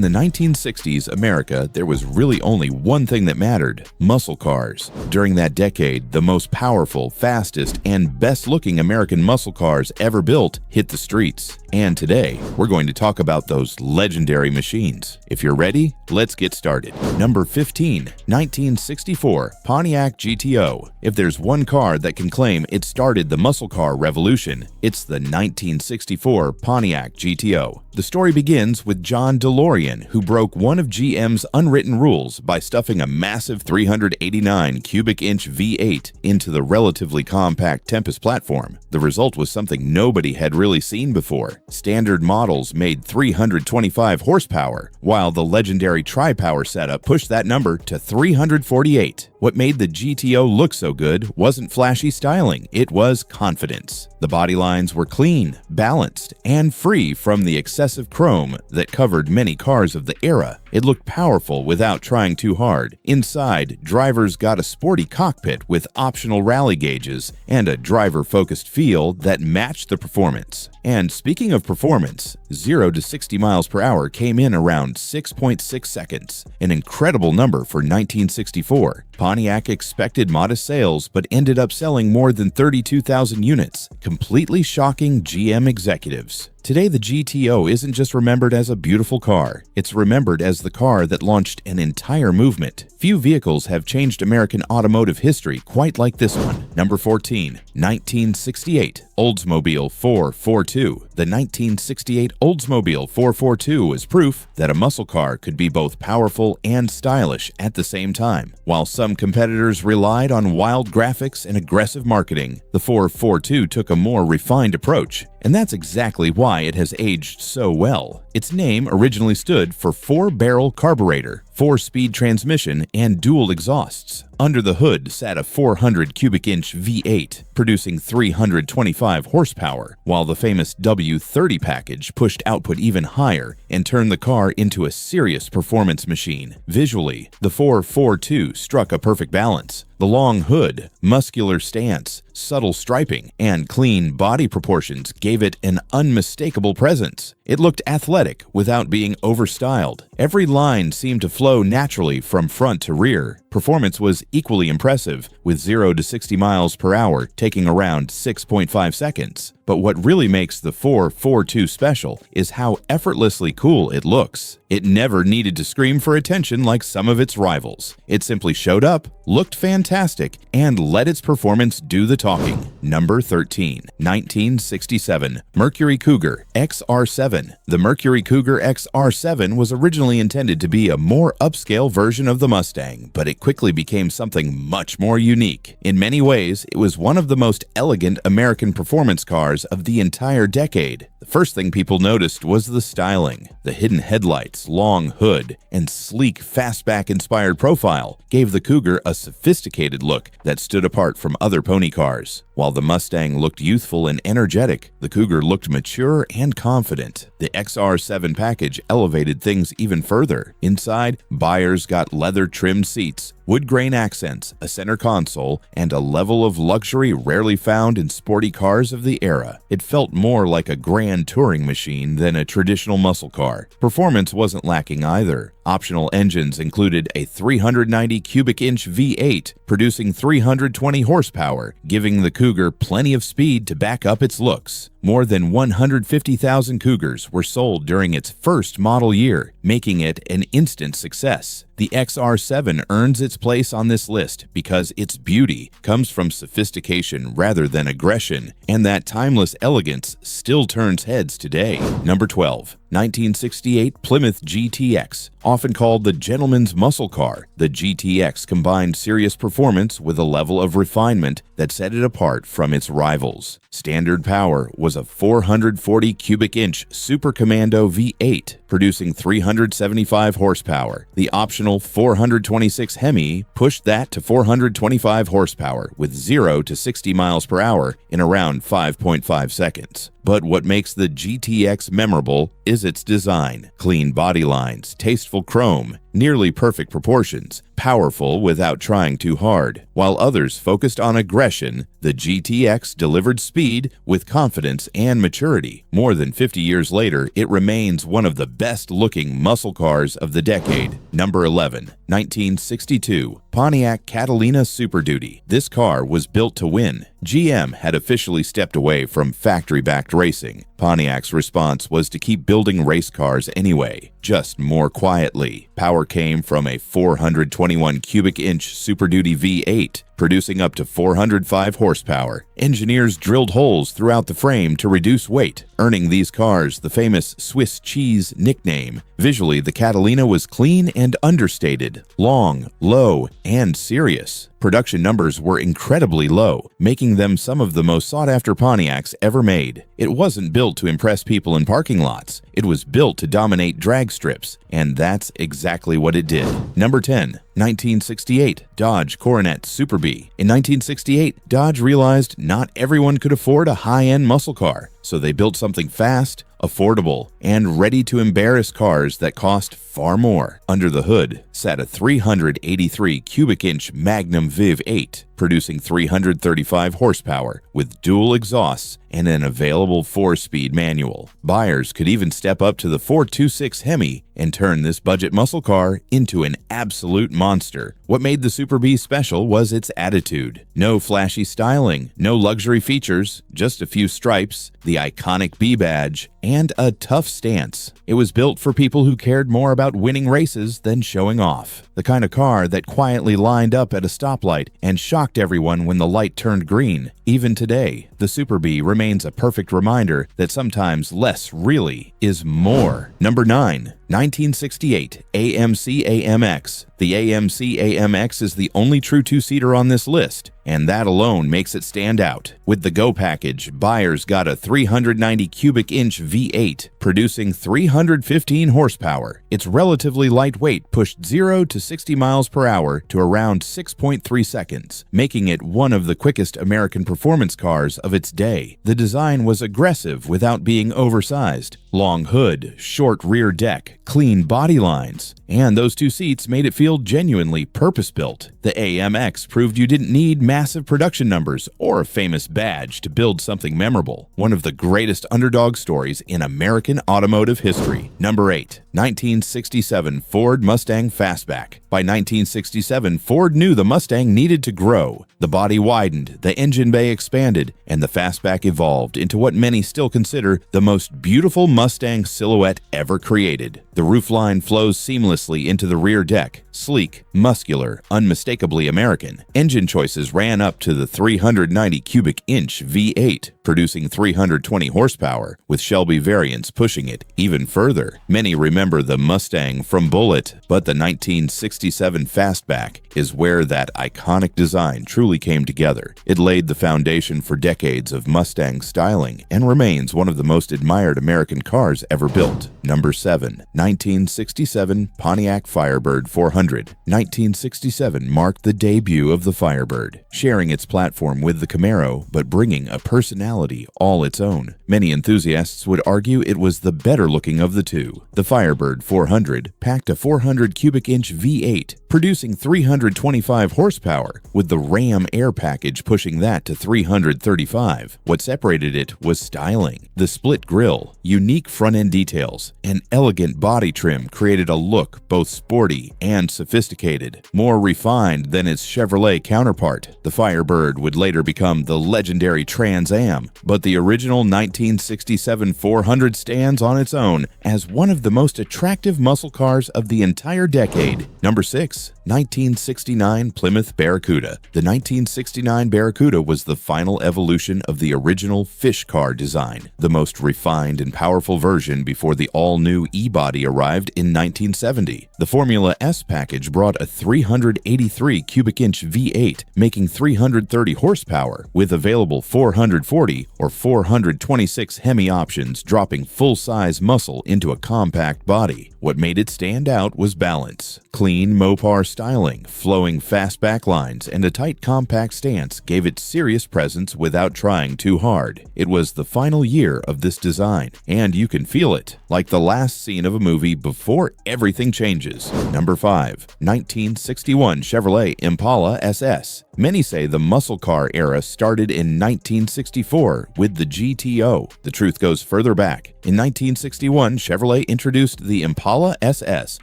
In the 1960s America, there was really only one thing that mattered: muscle cars. During that decade, the most powerful, fastest, and best-looking American muscle cars ever built hit the streets. And today, we're going to talk about those legendary machines. If you're ready, let's get started. Number 15, 1964 Pontiac GTO. If there's one car that can claim it started the muscle car revolution, it's the 1964 Pontiac GTO. The story begins with John DeLorean, who broke one of GM's unwritten rules by stuffing a massive 389 cubic inch V8 into the relatively compact Tempest platform. The result was something nobody had really seen before. Standard models made 325 horsepower, while the legendary Tri-Power setup pushed that number to 348. What made the GTO look so good wasn't flashy styling, it was confidence. The body lines were clean, balanced, and free from the excessive chrome that covered many cars of the era. It looked powerful without trying too hard. Inside, drivers got a sporty cockpit with optional rally gauges and a driver-focused feel that matched the performance. And speaking of performance, 0 to 60 miles per hour came in around 6.6 seconds, an incredible number for 1964. Pontiac expected modest sales but ended up selling more than 32,000 units, completely shocking GM executives. Today, the GTO isn't just remembered as a beautiful car, it's remembered as the car that launched an entire movement. Few vehicles have changed American automotive history quite like this one. Number 14, 1968 Oldsmobile 442. The 1968 Oldsmobile 442 was proof that a muscle car could be both powerful and stylish at the same time. While some competitors relied on wild graphics and aggressive marketing, the 442 took a more refined approach. And that's exactly why it has aged so well. Its name originally stood for 4-barrel carburetor, 4-speed transmission, and dual exhausts. Under the hood sat a 400 cubic inch V8, producing 325 horsepower, while the famous W30 package pushed output even higher and turned the car into a serious performance machine. Visually, the 442 struck a perfect balance. The long hood, muscular stance, subtle striping, and clean body proportions gave it an unmistakable presence. It looked athletic without being overstyled. Every line seemed to flow naturally from front to rear. Performance was equally impressive, with 0 to 60 miles per hour taking around 6.5 seconds. But what really makes the 442 special is how effortlessly cool it looks. It never needed to scream for attention like some of its rivals. It simply showed up, looked fantastic, and let its performance do the talking. Number 13, 1967 Mercury Cougar XR7. The Mercury Cougar XR7 was originally intended to be a more upscale version of the Mustang, but it quickly became something much more unique. In many ways, it was one of the most elegant American performance cars of the entire decade. The first thing people noticed was the styling. The hidden headlights, long hood, and sleek fastback-inspired profile gave the Cougar a sophisticated look that stood apart from other pony cars. While the Mustang looked youthful and energetic, the Cougar looked mature and confident. The XR7 package elevated things even further. Inside, buyers got leather-trimmed seats, wood grain accents, a center console, and a level of luxury rarely found in sporty cars of the era. It felt more like a grand touring machine than a traditional muscle car. Performance wasn't lacking either. Optional engines included a 390 cubic inch V8 producing 320 horsepower, giving the Cougar plenty of speed to back up its looks. More than 150,000 Cougars were sold during its first model year, making it an instant success. The XR7 earns its place on this list because its beauty comes from sophistication rather than aggression, and that timeless elegance still turns heads today. Number 12, 1968 Plymouth GTX. Often called the gentleman's muscle car, the GTX combined serious performance with a level of refinement that set it apart from its rivals. Standard power was a 440 cubic inch Super Commando V8, producing 375 horsepower. The optional 426 Hemi pushed that to 425 horsepower with 0 to 60 miles per hour in around 5.5 seconds. But what makes the GTX memorable is its design. Clean body lines, tasteful chrome, nearly perfect proportions, powerful without trying too hard. While others focused on aggression, the GTX delivered speed with confidence and maturity. More than 50 years later, it remains one of the best-looking muscle cars of the decade. Number 11. 1962 Pontiac Catalina Super Duty. This car was built to win. GM had officially stepped away from factory-backed racing. Pontiac's response was to keep building race cars anyway, just more quietly. Power came from a 421 cubic inch Super Duty V8, producing up to 405 horsepower. Engineers drilled holes throughout the frame to reduce weight, earning these cars the famous Swiss cheese nickname. Visually, the Catalina was clean and understated, long, low, and serious. Production numbers were incredibly low, making them some of the most sought-after Pontiacs ever made. It wasn't built to impress people in parking lots. It was built to dominate drag strips, and that's exactly what it did. Number 10. 1968 Dodge Coronet Super B. In 1968, Dodge realized not everyone could afford a high-end muscle car, so they built something fast, affordable, and ready to embarrass cars that cost far more. Under the hood sat a 383 cubic inch Magnum Viv 8, producing 335 horsepower with dual exhausts and an available 4-speed manual. Buyers could even step up to the 426 Hemi and turn this budget muscle car into an absolute monster. What made the Super B special was its attitude. No flashy styling, no luxury features, just a few stripes, the iconic B badge, and a tough stance. It was built for people who cared more about winning races than showing off. The kind of car that quietly lined up at a stoplight and shocked everyone when the light turned green. Even today, the Super B remains a perfect reminder that sometimes less really is more. Number 9. 1968 AMC AMX. The AMC AMX is the only true two-seater on this list, and that alone makes it stand out. With the Go package, buyers got a 390 cubic inch V8, producing 315 horsepower. Its relatively lightweight pushed 0 to 60 miles per hour to around 6.3 seconds, making it one of the quickest American performance cars of its day. The design was aggressive without being oversized. Long hood, short rear deck, clean body lines, and those two seats made it feel genuinely purpose-built. The AMX proved you didn't need massive production numbers or a famous badge to build something memorable. One of the greatest underdog stories in American automotive history. Number 8. 1967 Ford Mustang Fastback. By 1967, Ford knew the Mustang needed to grow. The body widened, the engine bay expanded, and the Fastback evolved into what many still consider the most beautiful Mustang silhouette ever created. The roofline flows seamlessly into the rear deck, sleek, muscular, unmistakably American. Engine choices ran up to the 390 cubic inch V8, producing 320 horsepower, with Shelby variants pushing it even further. Many remember the Mustang from Bullitt, but the 1967 Fastback is where that iconic design truly came together. It laid the foundation for decades of Mustang styling and remains one of the most admired American cars ever built. Number 7. 1967 Pontiac Firebird 400. 1967 marked the debut of the Firebird, sharing its platform with the Camaro but bringing a personality all its own. Many enthusiasts would argue it was the better looking of the two. The Firebird 400 packed a 400 cubic inch V8, producing 325 horsepower, with the Ram Air package pushing that to 335. What separated it was styling. The split grille, unique front-end details, and elegant body trim created a look both sporty and sophisticated, more refined than its Chevrolet counterpart. The Firebird would later become the legendary Trans Am, but the original 1967 400 stands on its own as one of the most attractive muscle cars of the entire decade. Number 6. 1969 Plymouth Barracuda. The 1969 Barracuda was the final evolution of the original fish car design, the most refined and powerful version before the all-new E-body arrived in 1970. The Formula S package brought a 383 cubic inch V8, making 330 horsepower, with available 440 or 426 Hemi options, dropping full-size muscle into a compact body. What made it stand out was balance. Clean Mopar styling, flowing fastback lines, and a tight compact stance gave it serious presence without trying too hard. It was the final year of this design, and you can feel it, like the last scene of a movie before everything changes. Number 5. 1961 Chevrolet Impala SS. Many say the muscle car era started in 1964 with the GTO. The truth goes further back. In 1961, Chevrolet introduced the Impala SS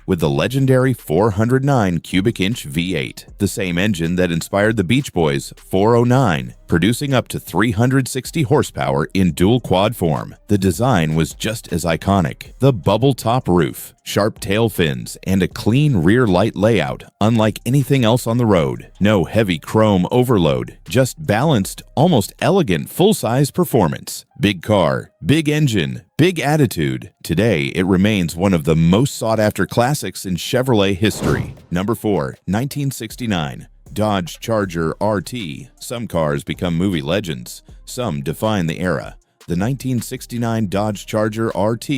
with the legendary 409 cubic inch V8, the same engine that inspired the Beach Boys' 409, producing up to 360 horsepower in dual quad form. The design was just as iconic. The bubble top roof, sharp tail fins, and a clean rear light layout, unlike anything else on the road. No heavy chrome overload, just balanced, almost elegant full-size performance. Big car, big engine, big attitude. Today, it remains one of the most sought-after classics in Chevrolet history. Number 4. 1969 Dodge Charger RT. Some cars become movie legends. Some define the era. The 1969 Dodge Charger RT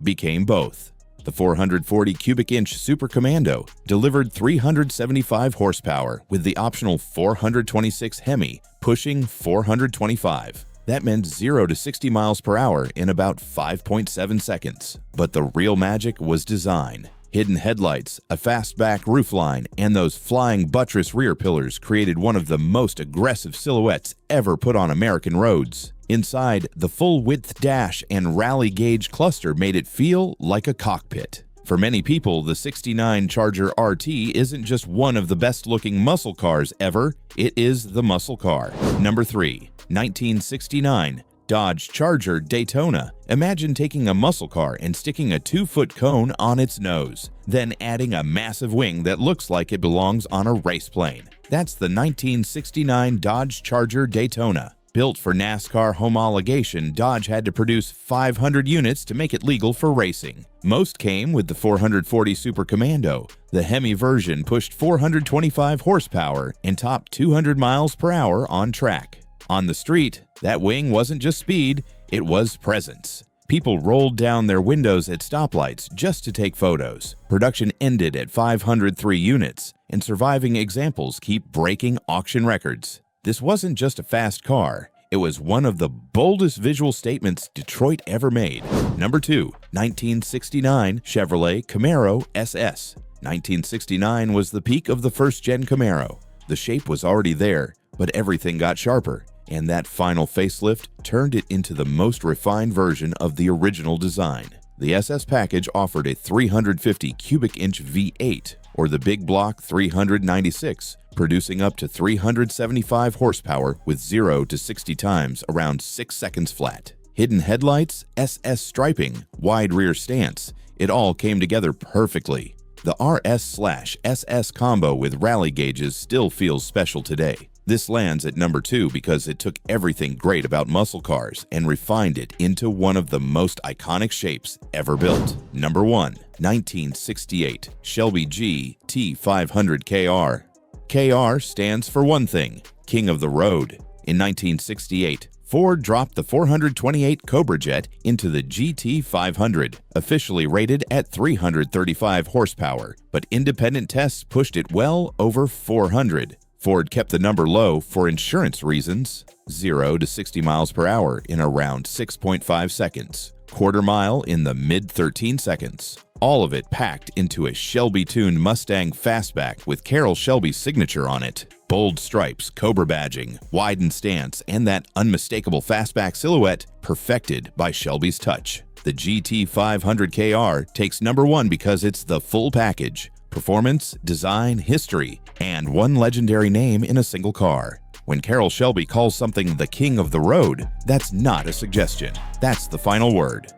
became both. The 440 cubic inch Super Commando delivered 375 horsepower with the optional 426 Hemi pushing 425. That meant 0 to 60 miles per hour in about 5.7 seconds. But the real magic was design. Hidden headlights, a fastback roofline, and those flying buttress rear pillars created one of the most aggressive silhouettes ever put on American roads. Inside, the full-width dash and rally gauge cluster made it feel like a cockpit. For many people, the '69 Charger RT isn't just one of the best-looking muscle cars ever, it is the muscle car. Number 3. 1969 Dodge Charger Daytona. Imagine taking a muscle car and sticking a 2-foot cone on its nose, then adding a massive wing that looks like it belongs on a race plane. That's the 1969 Dodge Charger Daytona. Built for NASCAR homologation, Dodge had to produce 500 units to make it legal for racing. Most came with the 440 Super Commando. The Hemi version pushed 425 horsepower and topped 200 miles per hour on track. On the street, that wing wasn't just speed, it was presence. People rolled down their windows at stoplights just to take photos. Production ended at 503 units, and surviving examples keep breaking auction records. This wasn't just a fast car, it was one of the boldest visual statements Detroit ever made. Number 2. 1969 Chevrolet Camaro SS. 1969 was the peak of the first-gen Camaro. The shape was already there, but everything got sharper, and that final facelift turned it into the most refined version of the original design. The SS package offered a 350 cubic inch V8, or the big block 396, producing up to 375 horsepower with 0 to 60 times around 6 seconds flat. Hidden headlights, SS striping, wide rear stance, it all came together perfectly. The RS/SS combo with rally gauges still feels special today. This lands at number 2 because it took everything great about muscle cars and refined it into one of the most iconic shapes ever built. Number 1. 1968 Shelby GT500 KR. KR stands for one thing, King of the Road. In 1968, Ford dropped the 428 Cobra Jet into the GT500, officially rated at 335 horsepower, but independent tests pushed it well over 400. Ford kept the number low for insurance reasons, 0 to 60 miles per hour in around 6.5 seconds, quarter mile in the mid-13 seconds. All of it packed into a Shelby-tuned Mustang fastback with Carroll Shelby's signature on it. Bold stripes, Cobra badging, widened stance, and that unmistakable fastback silhouette perfected by Shelby's touch. The GT500 KR takes number 1 because it's the full package. Performance, design, history, and one legendary name in a single car. When Carroll Shelby calls something the king of the road, that's not a suggestion. That's the final word.